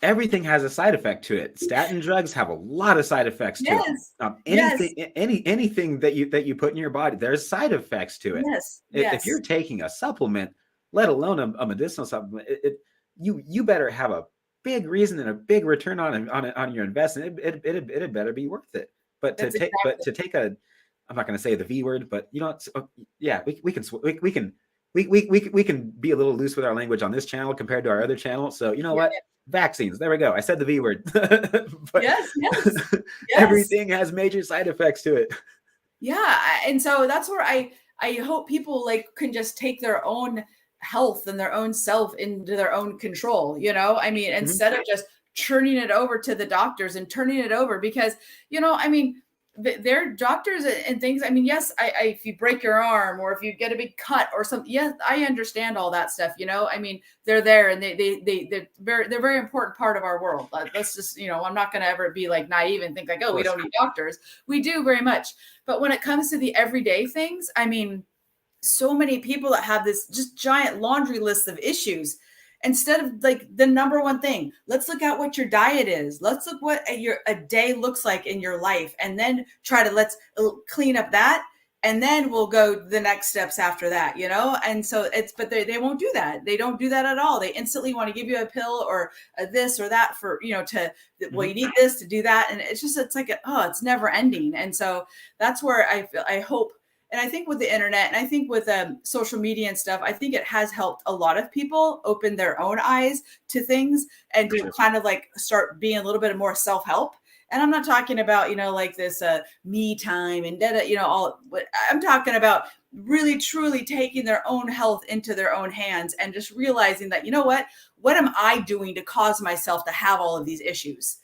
[SPEAKER 1] Everything has a side effect to it. Statin drugs have a lot of side effects to it.
[SPEAKER 2] Yes. Yes.
[SPEAKER 1] Anything that you put in your body, there's side effects to it.
[SPEAKER 2] Yes.
[SPEAKER 1] If you're
[SPEAKER 2] Yes.
[SPEAKER 1] taking a supplement, let alone a medicinal supplement, you better have a big reason and a big return on your investment. It better be worth it. But
[SPEAKER 2] That's exactly.
[SPEAKER 1] to take a, I'm not going to say the V word, but yeah, we can be a little loose with our language on this channel compared to our other channel. So you know
[SPEAKER 2] Yeah,
[SPEAKER 1] what?
[SPEAKER 2] yeah.
[SPEAKER 1] Vaccines. There we go. I said the V word. But
[SPEAKER 2] Yes. Yes. Yes.
[SPEAKER 1] everything has major side effects to it.
[SPEAKER 2] Yeah. And so that's where I hope people like can just take their own health and their own self into their own control, I mean, instead of just turning it over to the doctors and turning it over because, I mean, they're doctors and things. I mean, yes, if you break your arm or if you get a big cut or something, yes, I understand all that stuff. I mean, they're there and they're very important part of our world. Let's just, I'm not going to ever be like naive and think like, oh, we don't need doctors. We do very much. But when it comes to the everyday things, I mean, so many people that have this just giant laundry list of issues instead of like the number one thing, let's look at what your diet is. Let's look what a day looks like in your life and then let's clean up that. And then we'll go the next steps after that, And so but they won't do that. They don't do that at all. They instantly want to give you a pill or this or that for, well, you need this to do that. And it's like, it's never ending. And so that's where I hope. And I think with the internet and I think with social media and stuff, I think it has helped a lot of people open their own eyes to things and to kind of like start being a little bit more self-help. And I'm not talking about, like this me time and I'm talking about really, truly taking their own health into their own hands and just realizing that, what am I doing to cause myself to have all of these issues,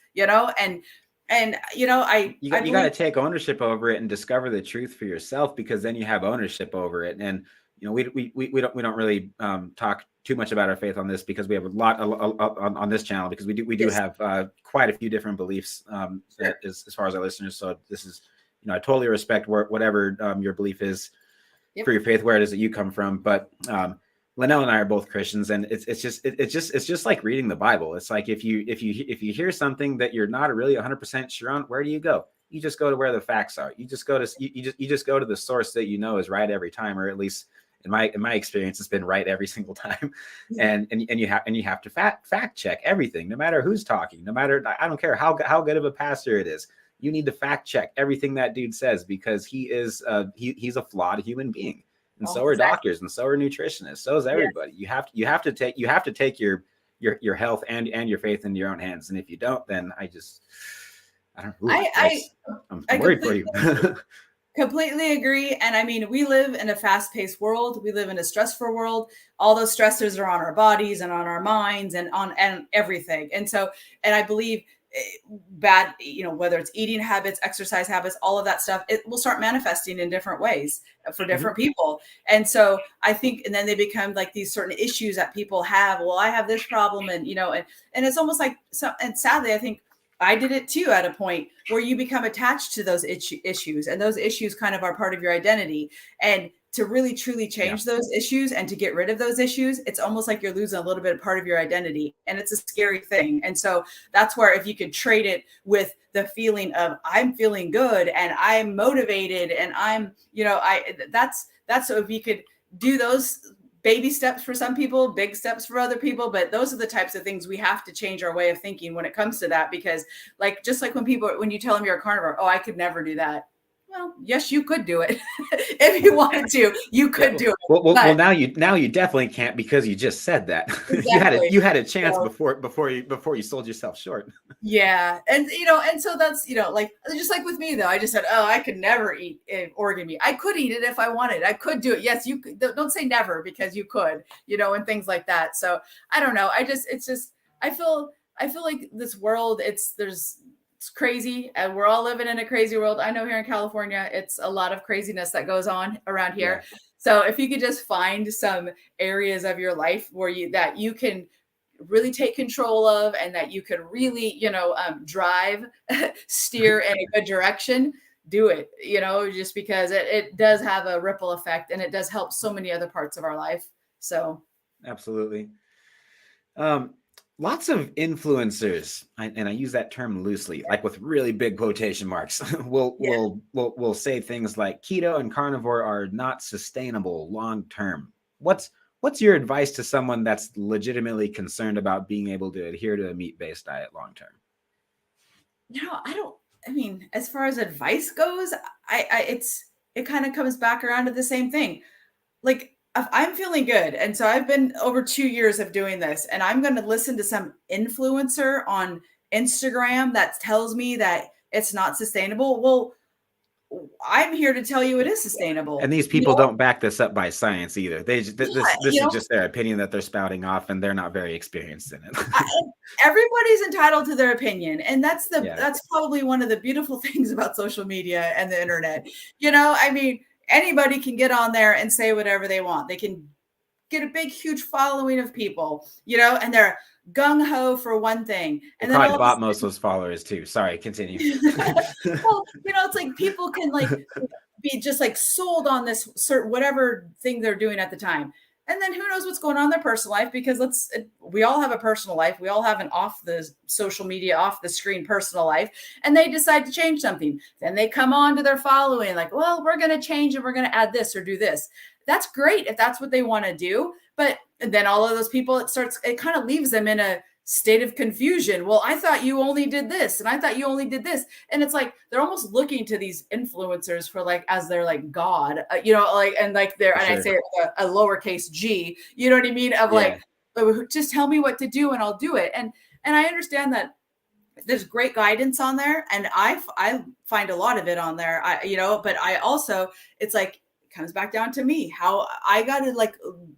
[SPEAKER 2] and you got
[SPEAKER 1] to take ownership over it and discover the truth for yourself, because then you have ownership over it. And we don't really talk too much about our faith on this because we have a lot on this channel, because we do have quite a few different beliefs as far as our listeners. So this is, I totally respect whatever your belief is for your faith, where it is that you come from. But Lynell and I are both Christians, and it's just like reading the Bible. It's like if you hear something that you're not really 100% sure on, where do you go? You just go to where the facts are. You just go to the source that is right every time, or at least in my experience, it's been right every single time. And you have to fact check everything, no matter who's talking, no matter, I don't care how good of a pastor it is. You need to fact check everything that dude says, because he is he's a flawed human being. And so are doctors, and so are nutritionists. So is everybody. Yes. You have to take your health and your faith into your own hands. And if you don't, then I'm worried for you.
[SPEAKER 2] Completely agree. And I mean, we live in a fast-paced world. We live in a stressful world. All those stressors are on our bodies and on our minds and on everything. And I believe bad, whether it's eating habits, exercise habits, all of that stuff, it will start manifesting in different ways for different people. And so I think, and then they become like these certain issues that people have. Well, I have this problem, and and it's almost like, and sadly, I think I did it too at a point where you become attached to those issues, and those issues kind of are part of your identity. And to really truly change those issues and to get rid of those issues, it's almost like you're losing a little bit of part of your identity, and it's a scary thing. And so that's where, if you could trade it with the feeling of I'm feeling good and I'm motivated and I'm, that's so if you could do those baby steps for some people, big steps for other people, but those are the types of things we have to change our way of thinking when it comes to that. Because just like when you tell them you're a carnivore, oh, I could never do that. Well, yes, you could do it. If you wanted to, you could do it.
[SPEAKER 1] Well, now you definitely can't, because you just said that. Exactly. you had a chance before you sold yourself short.
[SPEAKER 2] Yeah. And and so that's, like, just like with me though, I just said, oh, I could never eat organ meat. I could eat it if I wanted. I could do it. Yes, you could. Don't say never, because you could, and things like that. So I don't know. I feel like this world, it's crazy, and we're all living in a crazy world. I know here in California, it's a lot of craziness that goes on around here. Yeah. So if you could just find some areas of your life where you can really take control of, and that you can really, drive, steer in a good direction, do it, just because it does have a ripple effect, and it does help so many other parts of our life. So
[SPEAKER 1] Absolutely. Lots of influencers, and I use that term loosely, like with really big quotation marks,
[SPEAKER 2] Yeah.
[SPEAKER 1] will say things like keto and carnivore are not sustainable long term. What's your advice to someone that's legitimately concerned about being able to adhere to a meat-based diet long term?
[SPEAKER 2] I mean, as far as advice goes, it kind of comes back around to the same thing. Like, if I'm feeling good, and so I've been over 2 years of doing this, and I'm going to listen to some influencer on Instagram that tells me that it's not sustainable. Well, I'm here to tell you it is sustainable.
[SPEAKER 1] And these people don't back this up by science either. This
[SPEAKER 2] Yeah,
[SPEAKER 1] is just their opinion that they're spouting off, and they're not very experienced in it.
[SPEAKER 2] everybody's entitled to their opinion, and
[SPEAKER 1] Yeah.
[SPEAKER 2] that's probably one of the beautiful things about social media and the internet. I mean, anybody can get on there and say whatever they want. They can get a big, huge following of people, and they're gung ho for one thing,
[SPEAKER 1] They
[SPEAKER 2] and then
[SPEAKER 1] probably
[SPEAKER 2] all of
[SPEAKER 1] bought
[SPEAKER 2] a
[SPEAKER 1] most of those followers too. Sorry, continue.
[SPEAKER 2] well, it's like people can like be just like sold on this certain whatever thing they're doing at the time. And then who knows what's going on in their personal life, because we all have a personal life. We all have an off the social media, off the screen personal life, and they decide to change something. Then they come on to their following like, well, we're going to change and we're going to add this or do this. That's great if that's what they want to do. But then all of those people, it kind of leaves them in a state of confusion. Well, I thought you only did this, and I thought you only did this. And it's like they're almost looking to these influencers for like as their like God, like, and like they're, and I say it with a lowercase g, you know what I mean? Of like, just tell me what to do and I'll do it. And I understand that there's great guidance on there, and I find a lot of it on there. But I also, it's like, comes back down to me, how I got to like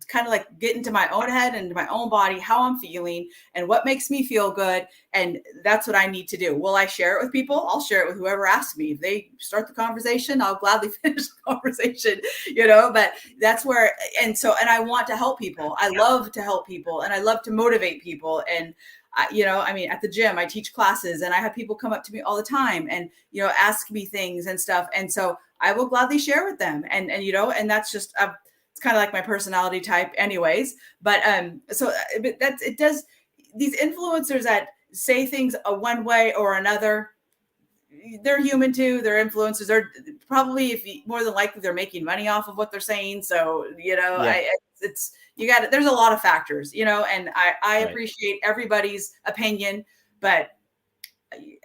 [SPEAKER 2] kind of like get into my own head and my own body, how I'm feeling and what makes me feel good. And that's what I need to do. Will I share it with people? I'll share it with whoever asks me. If they start the conversation, I'll gladly finish the conversation, but that's where, and I want to help people. I love to help people, and I love to motivate people. And I mean, at the gym, I teach classes, and I have people come up to me all the time and, ask me things and stuff. And so I will gladly share with them. And that's just, it's kind of like my personality type anyways. But it does, these influencers that say things a one way or another, they're human too. They're influencers. They're probably, more than likely, they're making money off of what they're saying. So, there's a lot of factors, and I appreciate everybody's opinion, but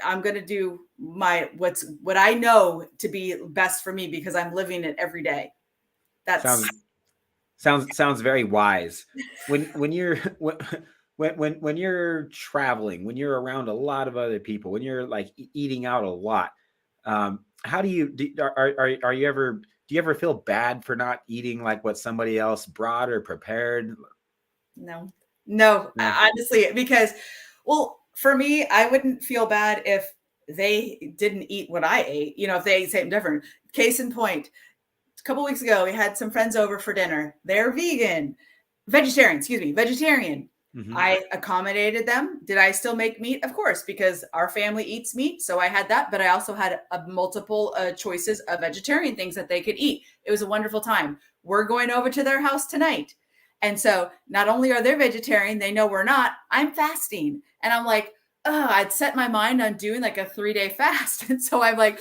[SPEAKER 2] I'm going to do what I know to be best for me, because I'm living it every day. That's
[SPEAKER 1] sounds very wise. When you're when you're traveling, when you're around a lot of other people, when you're like eating out a lot, how do you do you ever feel bad for not eating like what somebody else brought or prepared?
[SPEAKER 2] No, honestly, because, well, for me, I wouldn't feel bad if they didn't eat what I ate, if they ate something different. Case in point, a couple weeks ago, we had some friends over for dinner. They're vegetarian. Mm-hmm. I accommodated them. Did I still make meat? Of course, because our family eats meat. So I had that, but I also had multiple choices of vegetarian things that they could eat. It was a wonderful time. We're going over to their house tonight. And so not only are they vegetarian, they know we're not. I'm fasting. And I'm like, I'd set my mind on doing like a 3-day fast. And so I'm like,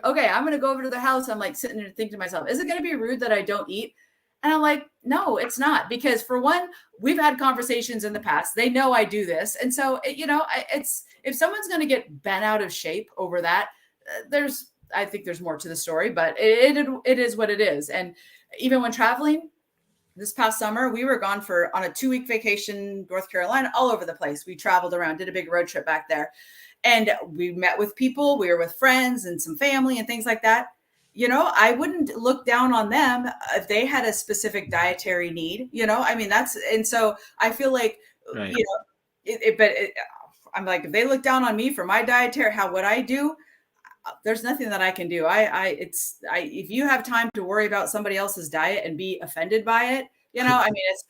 [SPEAKER 2] okay, I'm going to go over to their house. I'm like sitting there thinking to myself, is it going to be rude that I don't eat? And I'm like, no, it's not. Because for one, we've had conversations in the past. They know I do this. And so, it's, if someone's going to get bent out of shape over that, I think there's more to the story, but it is what it is. And even when traveling, this past summer, we were gone on a 2-week vacation, North Carolina, all over the place. We traveled around, did a big road trip back there. And we met with people. We were with friends and some family and things like that. I wouldn't look down on them if they had a specific dietary need, I mean, and so I feel like,
[SPEAKER 1] right.
[SPEAKER 2] I'm like, if they look down on me for my dietary, what I do, there's nothing that I can do. If you have time to worry about somebody else's diet and be offended by it, I mean, it's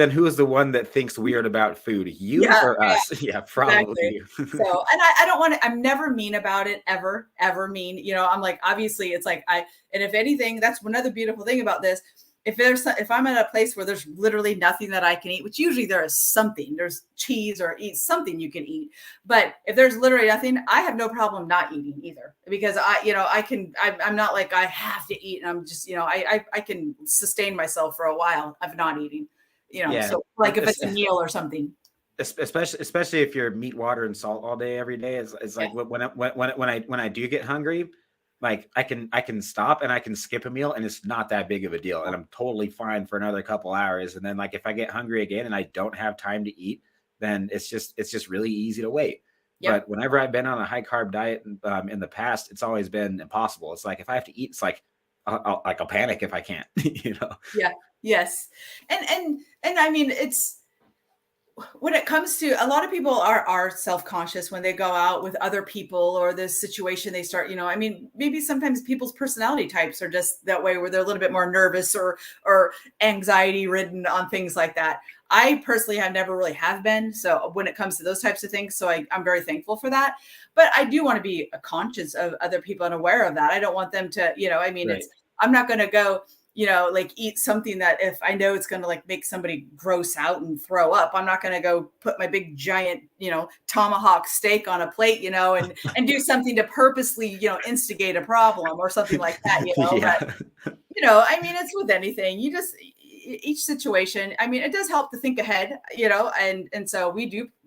[SPEAKER 1] then who is the one that thinks weird about food? You or us? Yeah, probably.
[SPEAKER 2] Exactly. So, and I don't want to, I'm never mean about it, ever mean, I'm like, obviously it's like and if anything, that's another beautiful thing about this. if I'm at a place where there's literally nothing that I can eat, which usually there is something, there's cheese or eat something you can eat. But if there's literally nothing, I have no problem not eating either, because I'm not like I have to eat, and I'm just, I can sustain myself for a while of not eating,
[SPEAKER 1] Yeah.
[SPEAKER 2] so like if it's a meal or something.
[SPEAKER 1] Especially if you're meat, water, and salt all day every day, it's like when I do get hungry, like I can stop and I can skip a meal and it's not that big of a deal, and I'm totally fine for another couple hours. And then like if I get hungry again and I don't have time to eat, then it's just really easy to wait.
[SPEAKER 2] Yep.
[SPEAKER 1] But whenever I've been on a high carb diet in the past, it's always been impossible. It's like if I have to eat, it's like I'll panic if I can't.
[SPEAKER 2] Yeah. Yes. And I mean, it's, when it comes to, a lot of people are self-conscious when they go out with other people or this situation they start, I mean, maybe sometimes people's personality types are just that way, where they're a little bit more nervous or anxiety ridden on things like that. I personally have never really have been. So when it comes to those types of things, so I'm very thankful for that. But I do want to be conscious of other people and aware of that. I don't want them to, I mean,
[SPEAKER 1] Right.
[SPEAKER 2] I'm not going to go, like eat something that if I know it's going to like make somebody gross out and throw up, I'm not going to go put my big giant, tomahawk steak on a plate, and do something to purposely, instigate a problem or something like that,
[SPEAKER 1] Yeah.
[SPEAKER 2] But, I mean, it's with anything, each situation. I mean, it does help to think ahead, and so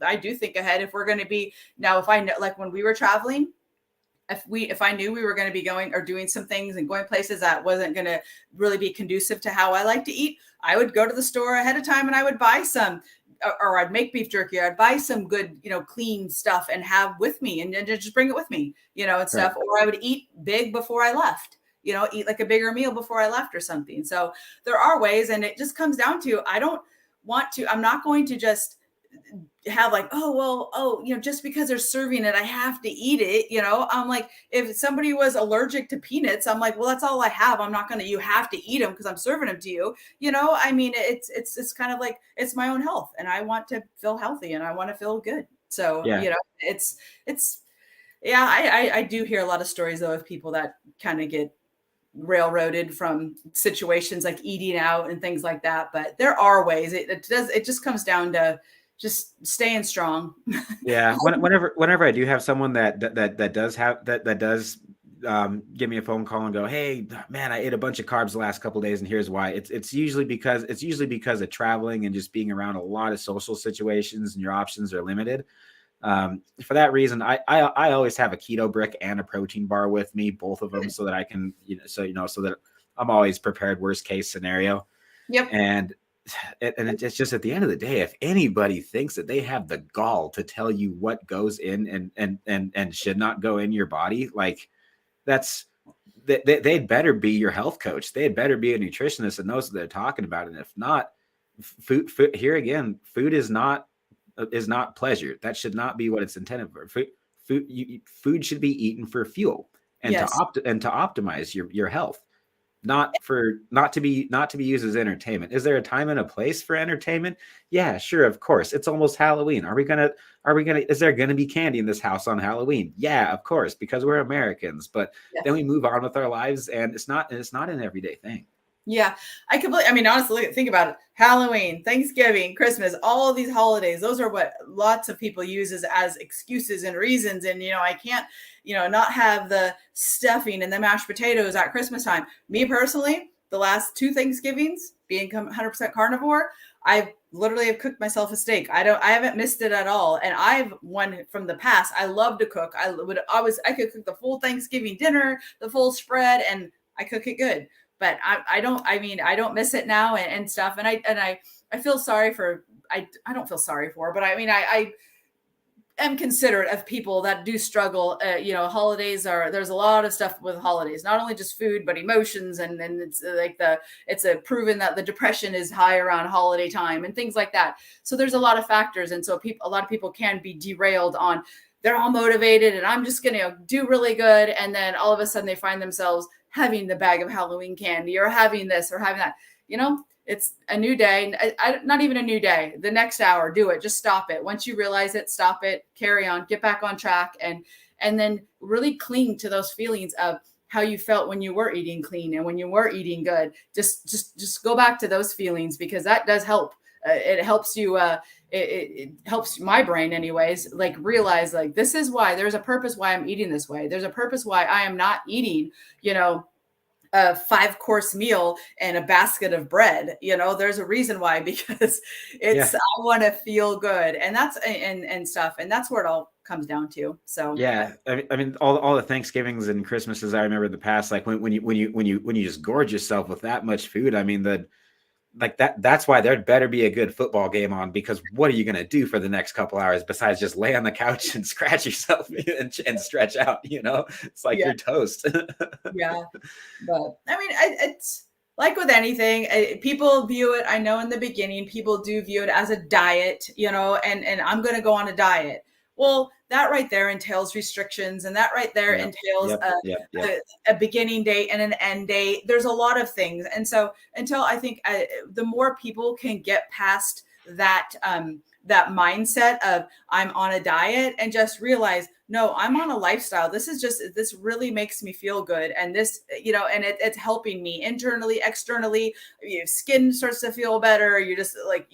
[SPEAKER 2] I do think ahead if we're going to be, now, if I know, like when we were traveling, if I knew we were going to be going or doing some things and going places that wasn't going to really be conducive to how I like to eat, I would go to the store ahead of time and I would buy some, or I'd make beef jerky, or I'd buy some good, clean stuff and have with me and just bring it with me, and stuff.
[SPEAKER 1] Right.
[SPEAKER 2] Or I would eat big before I left, eat like a bigger meal before I left or something. So there are ways, and it just comes down to, I'm not going to just have like, just because they're serving it, I have to eat it. I'm like, if somebody was allergic to peanuts, I'm like, well, that's all I have. I'm not going to, you have to eat them because I'm serving them to you. I mean, it's kind of like, it's my own health, and I want to feel healthy and I want to feel good. So,
[SPEAKER 1] Yeah.
[SPEAKER 2] I do hear a lot of stories though of people that kind of get railroaded from situations like eating out and things like that. But there are ways. It just comes down to just staying strong.
[SPEAKER 1] Yeah. Whenever I do have someone that does give me a phone call and go, hey man, I ate a bunch of carbs the last couple of days and here's why. It's usually because of traveling and just being around a lot of social situations and your options are limited. For that reason, I always have a keto brick and a protein bar with me, both of them, so that I can, so that I'm always prepared worst case scenario.
[SPEAKER 2] Yep.
[SPEAKER 1] And it's just, at the end of the day, if anybody thinks that they have the gall to tell you what goes in and should not go in your body, like they'd better be your health coach. They'd better be a nutritionist and knows what they're talking about. And if not, food here again, food is not pleasure. That should not be what it's intended for. Food should be eaten for fuel and
[SPEAKER 2] Yes.
[SPEAKER 1] to optimize your health. Not to be used as entertainment. Is there a time and a place for entertainment? Yeah, sure, of course. It's almost Halloween. Is there gonna be candy in this house on Halloween? Yeah, of course, because we're Americans. But then we move on with our lives, and it's not an everyday thing.
[SPEAKER 2] Yeah, honestly, think about it. Halloween, Thanksgiving, Christmas, all of these holidays, those are what lots of people use as excuses and reasons. And, I can't, not have the stuffing and the mashed potatoes at Christmas time. Me personally, the last 2 Thanksgivings, being 100% carnivore, I literally have cooked myself a steak. I haven't missed it at all. And I've one from the past. I love to cook. I could cook the full Thanksgiving dinner, the full spread, and I cook it good. But I don't miss it now and stuff. And I feel sorry for, I don't feel sorry for, but I am considerate of people that do struggle. Holidays there's a lot of stuff with holidays, not only just food, but emotions. And it's like it's proven that the depression is high around holiday time and things like that. So there's a lot of factors. And so a lot of people can be derailed on, they're all motivated and I'm just going to do really good. And then all of a sudden they find themselves having the bag of Halloween candy or having this or having that. It's a new day. Not even a new day. The next hour, do it. Just stop it. Once you realize it, stop it, carry on, get back on track, and then really cling to those feelings of, how you felt when you were eating clean and when you were eating good. Just go back to those feelings, because that does help. It helps you. It helps my brain anyways, like realize like, this is why there's a purpose why I'm eating this way. There's a purpose why I am not eating, a 5-course meal and a basket of bread. There's a reason why, because it's, I want to feel good, and that's, and stuff. And that's where it all comes down to. So
[SPEAKER 1] yeah, I mean, all the Thanksgivings and Christmases I remember in the past, like when you just gorge yourself with that much food, I mean, that's why there'd better be a good football game on, because what are you going to do for the next couple hours besides just lay on the couch and scratch yourself and stretch out, it's like you're toast.
[SPEAKER 2] Yeah. But I mean, it's like with anything, people view it, I know in the beginning, people do view it as a diet, and I'm going to go on a diet. Well, that right there entails restrictions, and that right there entails a beginning date and an end date. There's a lot of things. And so until I think the more people can get past that, that mindset of I'm on a diet, and just realize, no, I'm on a lifestyle. This really makes me feel good. And this, and it's helping me internally, externally. Your skin starts to feel better. You're just like,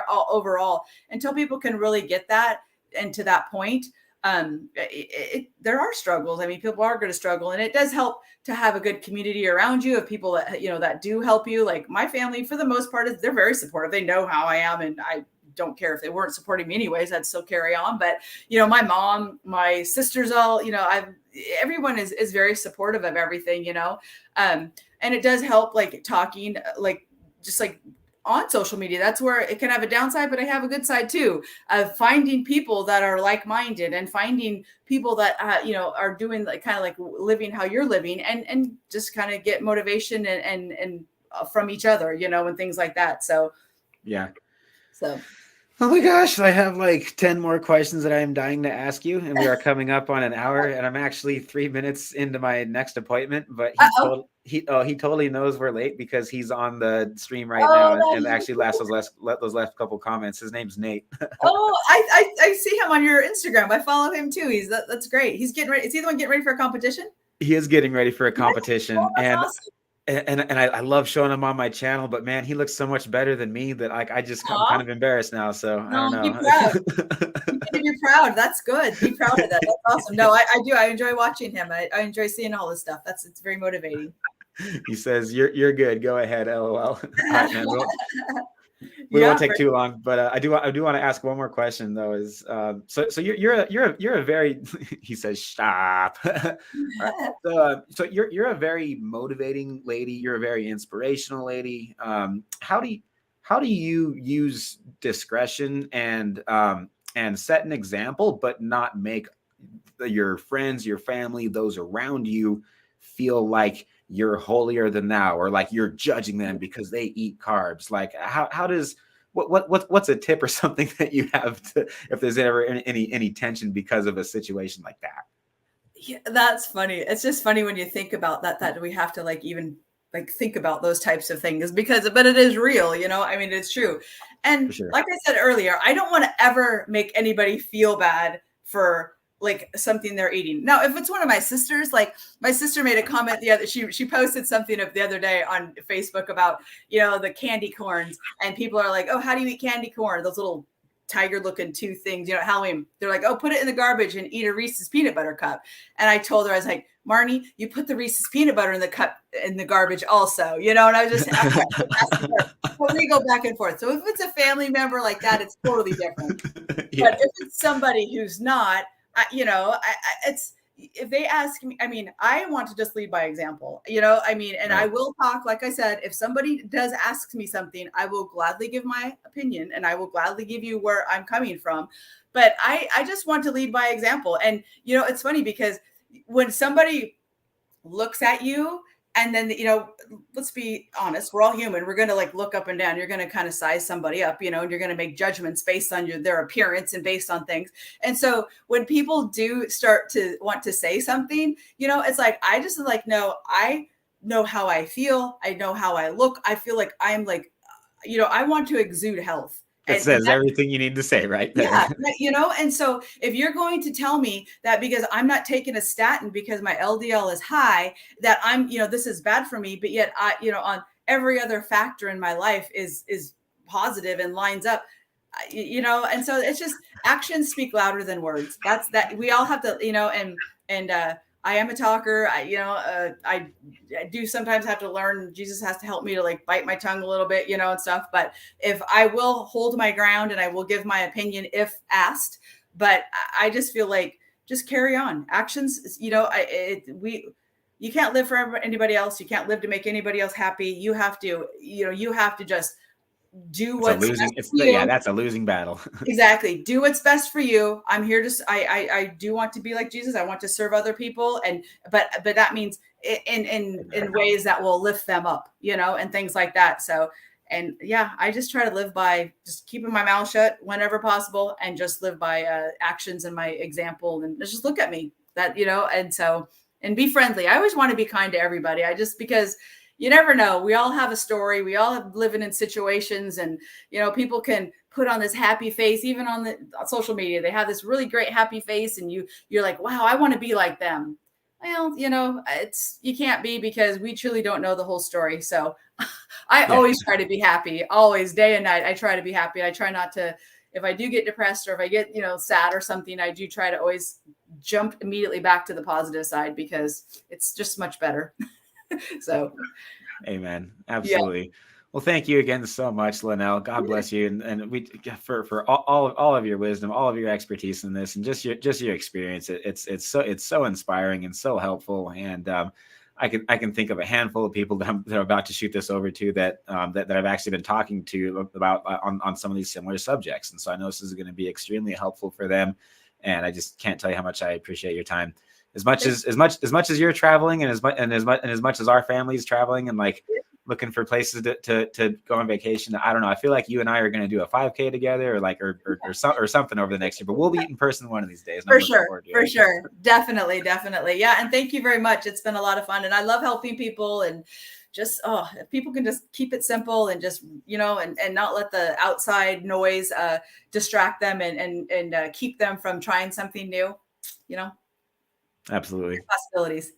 [SPEAKER 2] overall, until people can really get that, and to that point, there are struggles. I mean, people are going to struggle, and it does help to have a good community around you of people that, that do help you. Like my family, for the most part, they're very supportive. They know how I am, and I don't care if they weren't supporting me anyways, I'd still carry on. But, my mom, my sisters, all, everyone is very supportive of everything, and it does help, like talking, like just like on social media. That's where it can have a downside, but I have a good side too, of finding people that are like-minded, and finding people that, are doing like kind of like living how you're living, and just kind of get motivation and from each other, and things like that. So,
[SPEAKER 1] yeah.
[SPEAKER 2] So.
[SPEAKER 1] Oh my gosh, I have like 10 more questions that I am dying to ask you, and we are coming up on an hour, and I'm actually 3 minutes into my next appointment, but he totally knows we're late because he's on the stream right now, and actually those last couple comments. His name's Nate.
[SPEAKER 2] I see him on your Instagram. I follow him too. That's great. He's getting ready. Is he the one getting ready for a competition?
[SPEAKER 1] He is getting ready for a competition.
[SPEAKER 2] That's awesome.
[SPEAKER 1] And I love showing him on my channel, but man, he looks so much better than me that I'm kind of embarrassed now. So I don't know.
[SPEAKER 2] Be proud. Be proud. That's good. Be proud of that. That's awesome. No, I do. I enjoy watching him. I enjoy seeing all this stuff. It's very motivating.
[SPEAKER 1] He says, "You're good. Go ahead." LOL. All right, man. We won't take too long, but I do want to ask one more question though. Is so you're a very he says stop. So you're a very motivating lady. You're a very inspirational lady. How do you use discretion and set an example, but not make your friends, your family, those around you feel like you're holier than thou, or like you're judging them because they eat carbs? Like how does what's a tip or something that you have to, if there's ever any tension because of a situation like that?
[SPEAKER 2] Yeah, that's funny. It's just funny when you think about that we have to like even like think about those types of things, but it is real, I mean, it's true. And sure, like I said earlier, I don't want to ever make anybody feel bad for like something they're eating. Now, if it's one of my sisters, like my sister made a comment she posted something of the other day on Facebook about, the candy corns, and people are like, oh, how do you eat candy corn? Those little tiger looking 2 things, Halloween. They're like, oh, put it in the garbage and eat a Reese's peanut butter cup. And I told her, I was like, Marnie, you put the Reese's peanut butter in the cup in the garbage also, and I was just asking her. But we go back and forth. So if it's a family member like that, it's totally different. Yeah. But if it's somebody who's not, it's, if they ask me, I mean, I want to just lead by example, I mean, and right. I will talk, like I said, if somebody does ask me something, I will gladly give my opinion, and I will gladly give you where I'm coming from. But I just want to lead by example. And, it's funny because when somebody looks at you, and then, let's be honest, we're all human. We're going to like look up and down. You're going to kind of size somebody up, and you're going to make judgments based on their appearance and based on things. And so when people do start to want to say something, it's like, I just like, no, I know how I feel. I know how I look. I feel like I'm like, I want to exude health.
[SPEAKER 1] It says everything you need to say right there.
[SPEAKER 2] Yeah, you know, and so if you're going to tell me that because I'm not taking a statin because my LDL is high, that I'm, you know, this is bad for me, but yet I, you know, on every other factor in my life is positive and lines up, you know, and so it's just actions speak louder than words. That's that we all have to, you know, and I am a talker. I do sometimes have to learn. Jesus has to help me to like bite my tongue a little bit, you know, and stuff. But if I will hold my ground and I will give my opinion if asked, but I just feel like just carry on. Actions, you know, you can't live for anybody else. You can't live to make anybody else happy. You have to, you know, you have to just do what's best for you.
[SPEAKER 1] Yeah, that's a losing battle.
[SPEAKER 2] Exactly. Do what's best for you. I'm here to, I do want to be like Jesus. I want to serve other people. But that means in ways that will lift them up, you know, and things like that. So, and yeah, I just try to live by just keeping my mouth shut whenever possible and just live by actions and my example and just look at me that, you know, and so, and be friendly. I always want to be kind to everybody. Because you never know. We all have a story. We all have living in situations, and you know, people can put on this happy face, even on social media. They have this really great happy face, and you're like, wow, I want to be like them. Well, you know, you can't be because we truly don't know the whole story. So I always try to be happy, always, day and night. I try to be happy. I try not to, if I do get depressed or if I get, you know, sad or something, I do try to always jump immediately back to the positive side because it's just much better. So,
[SPEAKER 1] amen. Absolutely. Yeah. Well, thank you again so much, Lynell. God bless you, and we for all of your wisdom, all of your expertise in this, and just your experience. It's so inspiring and so helpful. And I can think of a handful of people that I'm about to shoot this over to that I've actually been talking to about on some of these similar subjects. And so I know this is going to be extremely helpful for them. And I just can't tell you how much I appreciate your time. As much as you're traveling and as much as our family is traveling and like looking for places to go on vacation, I don't know. I feel like you and I are going to do a 5K together or something over the next year, but we'll meet in person one of these days.
[SPEAKER 2] For sure. Definitely. Yeah. And thank you very much. It's been a lot of fun and I love helping people and just, if people can just keep it simple and just, you know, and not let the outside noise distract them and keep them from trying something new, you know.
[SPEAKER 1] Absolutely.
[SPEAKER 2] Possibilities.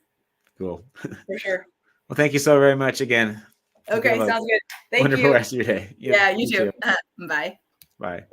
[SPEAKER 1] Cool.
[SPEAKER 2] For sure.
[SPEAKER 1] Well, thank you so very much again.
[SPEAKER 2] Okay, sounds good. Thank you.
[SPEAKER 1] Wonderful rest of your day.
[SPEAKER 2] Yeah, you too. Bye.
[SPEAKER 1] Bye.